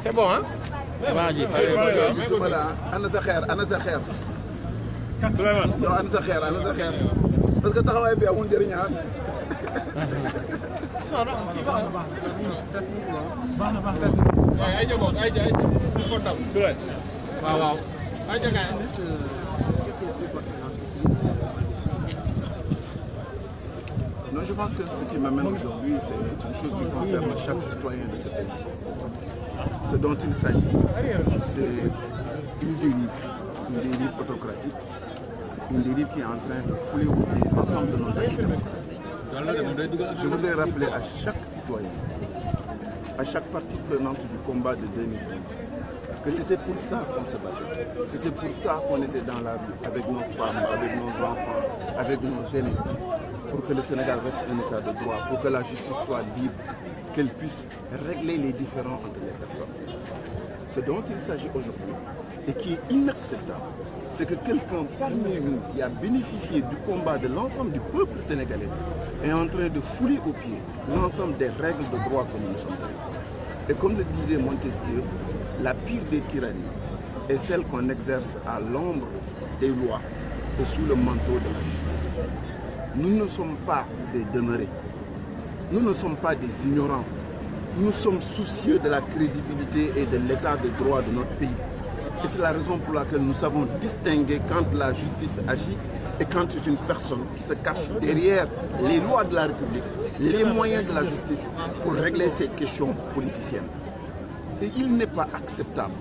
C'est bon, hein? Vas-y. Ana sa xeer yow ana sa xeer parce que taxawaay bi amul njëriñ ah. Non, je pense que ce qui m'amène aujourd'hui, c'est une chose qui concerne chaque citoyen de ce pays. Ce dont il s'agit, c'est une dérive autocratique, une dérive qui est en train de fouler au pied l'ensemble de nos acquis démocratiques. Je voudrais rappeler à chaque citoyen, à chaque partie prenante du combat de 2012, que c'était pour ça qu'on se battait. C'était pour ça qu'on était dans la rue, avec nos femmes, avec nos enfants, avec nos aînés, pour que le Sénégal reste un état de droit, pour que la justice soit libre, qu'elle puisse régler les différends entre les personnes. Ce dont il s'agit aujourd'hui, et qui est inacceptable, c'est que quelqu'un parmi nous qui a bénéficié du combat de l'ensemble du peuple sénégalais est en train de fouler aux pieds l'ensemble des règles de droit que nous nous sommes données. Et comme le disait Montesquieu, la pire des tyrannies est celle qu'on exerce à l'ombre des lois et sous le manteau de la justice. Nous ne sommes pas des demeurés, nous ne sommes pas des ignorants, nous sommes soucieux de la crédibilité et de l'état de droit de notre pays. Et c'est la raison pour laquelle nous savons distinguer quand la justice agit et quand c'est une personne qui se cache derrière les lois de la République, les moyens de la justice pour régler ces questions politiciennes. Et il n'est pas acceptable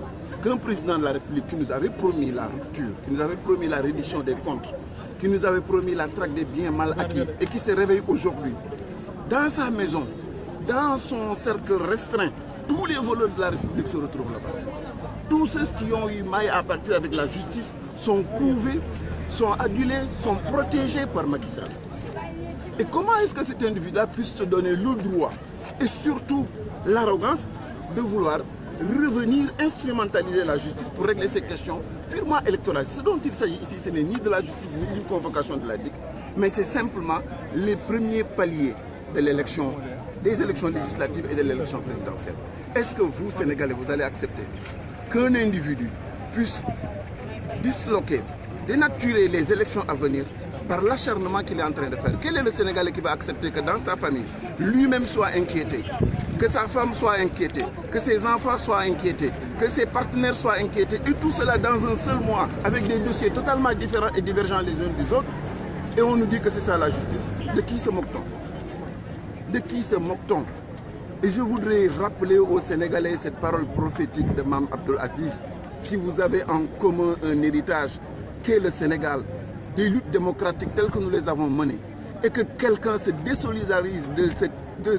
qu'un président de la République qui nous avait promis la rupture, qui nous avait promis la reddition des comptes, qui nous avait promis la traque des biens mal acquis et qui se réveille aujourd'hui, dans sa maison, dans son cercle restreint, tous les voleurs de la République se retrouvent là-bas. Tous ceux qui ont eu maille à partir avec la justice sont couvés, sont adulés, sont protégés par Macky Sall. Et comment est-ce que cet individu-là puisse se donner le droit et surtout l'arrogance de vouloir revenir instrumentaliser la justice pour régler ces questions purement électorales? Ce dont il s'agit ici, ce n'est ni de la justice ni d'une convocation de la DIC, mais c'est simplement les premiers paliers de l'élection, des élections législatives et de l'élection présidentielle. Est-ce que vous, Sénégalais, vous allez accepter qu'un individu puisse disloquer, dénaturer les élections à venir par l'acharnement qu'il est en train de faire? Quel est le Sénégalais qui va accepter que dans sa famille, lui-même soit inquiété, que sa femme soit inquiétée, que ses enfants soient inquiétés, que ses partenaires soient inquiétés, et tout cela dans un seul mois, avec des dossiers totalement différents et divergents les uns des autres, et on nous dit que c'est ça la justice? De qui se moque-t-on? De qui se moque-t-on? Et je voudrais rappeler aux Sénégalais cette parole prophétique de Mame Abdoul Aziz. Si vous avez en commun un héritage qu'est le Sénégal, des luttes démocratiques telles que nous les avons menées, et que quelqu'un se désolidarise de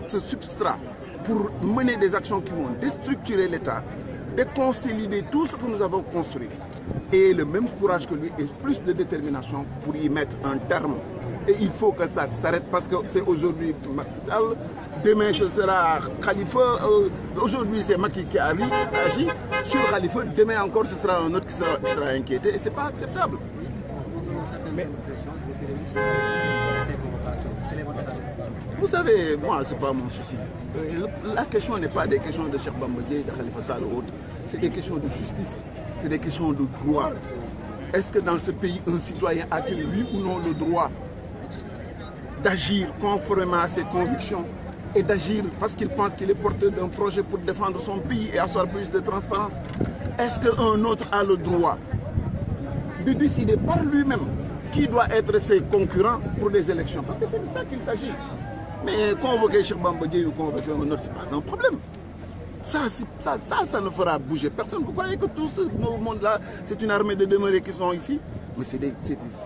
ce substrat pour mener des actions qui vont déstructurer l'État, déconsolider tout ce que nous avons construit, et le même courage que lui et plus de détermination pour y mettre un terme. Et il faut que ça s'arrête parce que c'est aujourd'hui Macky Sall, demain ce sera Khalifa, aujourd'hui c'est Macky qui agit sur Khalifa, demain encore ce sera un autre qui sera inquiété et c'est pas acceptable. Mais, vous savez, moi c'est pas mon souci. La question n'est pas des questions de Cheikh Bamba Dièye, de Khalifa Sall ou autre, c'est des questions de justice, c'est des questions de droit. Est-ce que dans ce pays, un citoyen a-t-il oui ou non le droit d'agir conformément à ses convictions et d'agir parce qu'il pense qu'il est porteur d'un projet pour défendre son pays et asseoir plus de transparence? Est-ce qu'un autre a le droit de décider par lui-même qui doit être ses concurrents pour des élections? Parce que c'est de ça qu'il s'agit. Mais convoquer Cheikh Bamba Dièye ou convoquer un autre, ce n'est pas un problème. Ça ne fera bouger personne. Vous croyez que tout ce monde-là, c'est une armée de demeurés qui sont ici? Mais c'est des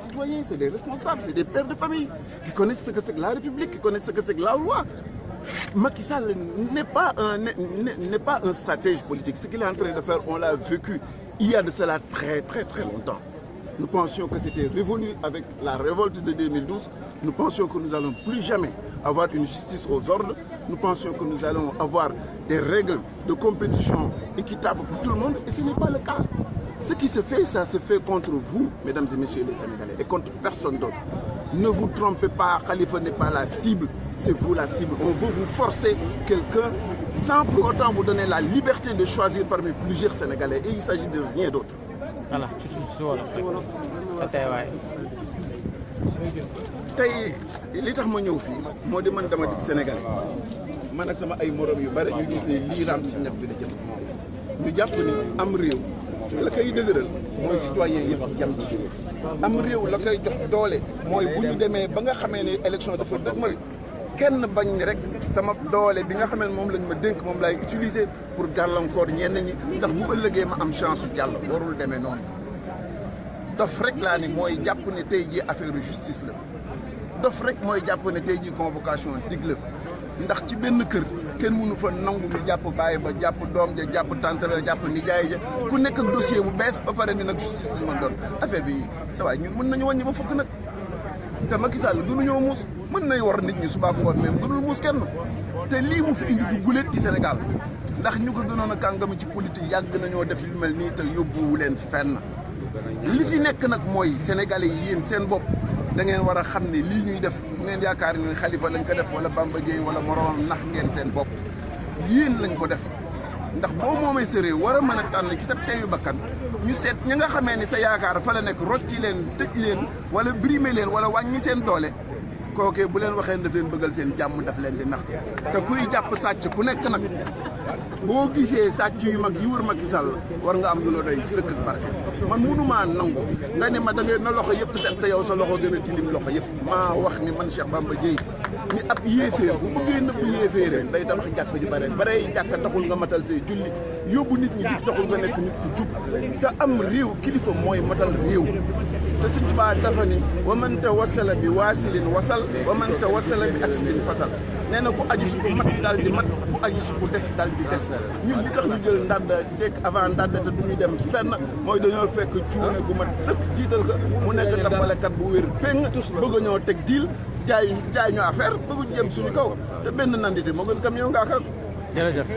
citoyens, c'est des responsables, c'est des pères de famille qui connaissent ce que c'est que la République, qui connaissent ce que c'est que la loi. Macky Sall n'est pas un stratège politique. Ce qu'il est en train de faire, on l'a vécu il y a de cela très longtemps. Nous pensions que c'était révolu avec la révolte de 2012. Nous pensions que nous n'allons plus jamais avoir une justice aux ordres. Nous pensions que nous allons avoir des règles de compétition équitables pour tout le monde. Et ce n'est pas le cas. Ce qui se fait, ça se fait contre vous, mesdames et messieurs les Sénégalais, et contre personne d'autre. Ne vous trompez pas, Khalifa n'est pas la cible, c'est vous la cible. On veut vous forcer quelqu'un sans pour autant vous donner la liberté de choisir parmi plusieurs Sénégalais. Et il s'agit de rien d'autre. Voilà, sa teewaay. tey li tax ma ñëw fii moo di man dama di Sénégalais man ak sama ay morom yu bari ñu gis ne lii raam si ñax bi la jëm ñu jàpp ni am réew la koy dëgëral mooy citoyen yëpp yam ci am réew la koy jox doole mooy bu ñu demee ba nga xamee ne élection dafa dëgmal kenn bañ ni rek sama doole bi nga xamee ne moom lañ ma dénk moom laay utiliser pour gàllankoor ñenn ñi ndax bu ëllëgee ma am chance su jàll warul demee noonu dof rek laa ni mooy jàpp ne tey jii affaire justice la dof rek mooy jàpp ne tey jii convocation dig la ndax ci benn kër kenn mënu fa nangu ñu jàpp bàyyi ba jàpp doom ja jàpp tante ba jàpp nijaay ja ku nekk ak dossier bu bees ba pare ni nag justice lañ mën doon affaire bi sa waay ñun mën nañu wàññi ba fukk nag te Macky Sall gënuñoo muus mën nay war nit ñi suba ak ngoon même gënul muus kenn te lii mu fi indi du guléet ci Sénégal ndax ñu ko gënoon a kàngami ci politique yàgg nañoo def lu mel nii te yóbbuwu leen fenn li fi nekk nag mooy sénégalais yi yéen seen bopp da ngeen war a xam ne lii ñuy def bu ngeen yaakaar ne Khalifa lañ ko def wala Bamba Dièye wala moromam nax ngeen seen bopp yéen lañ ko def ndax boo moomee sa réew war a mën a tànn ci sa teeyu bakkan ñu seet ñi nga xamee ni sa yaakaar fa la nekk rocci leen tëj leen wala brimer leen wala wàññi seen doole kookee bu leen waxee daf leen bëggal seen jàmm daf leen di nax te kuy jàpp sàcc ku nekk nag boo gisee sàcc yu mag yi wër Macky Sall war nga am lu la doy sëkk ak barke man mënumaa nangu nga ni ma da ngeen na loxo yëpp set te yow sa loxo gën a tilim loxo yëpp maa wax ni man Cheikh Bamba Dièye ni ab yéeféer bu bëggee nëbb yéeféeram day tabax jàkk ju bare jàkk taxul nga matal say julli yóbbu nit ñi dik taxul nga nekk nit ku jub te am réew kilifa mooy matal réew te Sëñ Tuubaa dafa ni wa man tawassala bi waasilin wasal wa man tawassala bi aksifin fasal nee na ku aju si ku mat daal di mat ku aju si ku des daal di des ñun li tax ñu jël ndàdd dekk avant ndàdd te du ñu dem fenn mooy dañoo fekk cuune gu mat sëkk jiital ko mu nekk tappalekat bu wér péng bëgg ñoo teg diil jaay ñu affaire bëgg jëm suñu kaw te benn nandite moo gën camion ngaa ka jërëjëf